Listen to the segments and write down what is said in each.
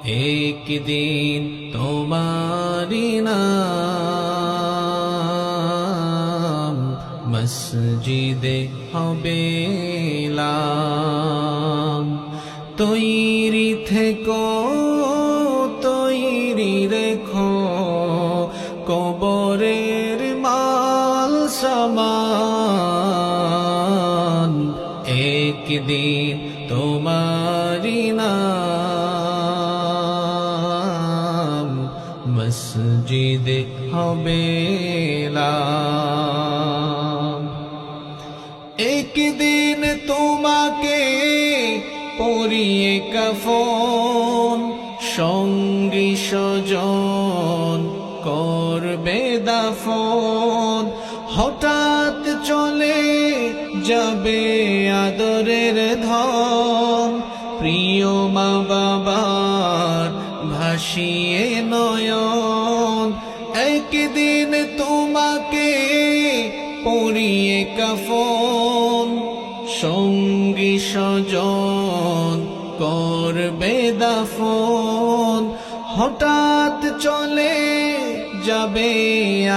একদিন তোমারি নাম মসজিদে হবে এলাম। তৈরি থেকো তৈরি রেখো কবরের মাল সামান। একদিন তোমারি নাম মসজিদে হবে এলাম। একদিন তোমাকে পরিয়ে কাফন সঙ্গী স্বজন করবে দাফন। হঠাৎ চলে যাবে আদরের ধন, প্রিয় মা বাবার ভাসিয়ে নয়ন। একদিন তোমাকে পরিয়ে কাফন সঙ্গী স্বজন করবে দাফন। হঠাৎ চলে যাবে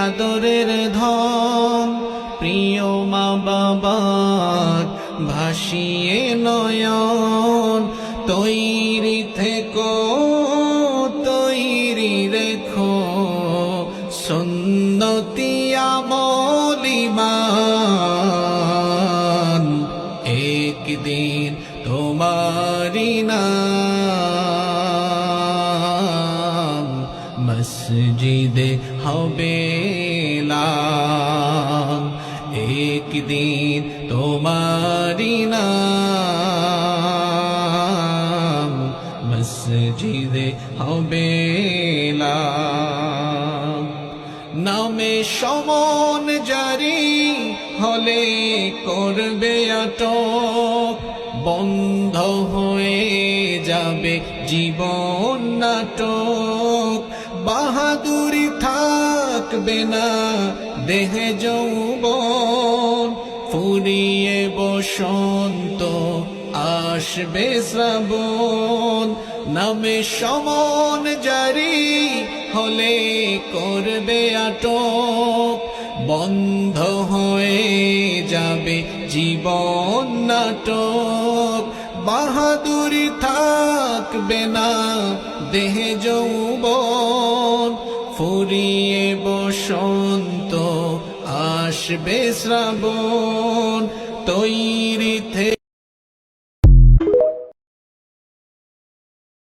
আদরের ধন, প্রিয় মা বাবার ভাসিয়ে নয়ন। তৈরি থেকো তৈরি রেখো সুন্নতি আমল ঈমান। একদিন তোমারি নাম মসজিদে হবে এলাম। একদিন তোমারি নাম মসজিদে হবে এলাম। নামে সমন জারি হলে করবে আটক, বন্ধ হয়ে যাবে জীবন নাটক। বাহাদুরি থাকবে না দেহে যৌবন, ফুরিয়ে বসন্ত আসবে শ্রাবণ। নামে সমন জারি হলে করবে আটক, বন্ধ হয়ে যাবে জীবন নাটক। বাহাদুরি থাকবে না দেহে যৌবন, ফুরিয়ে বসন্ত আসবে শ্রাবণ।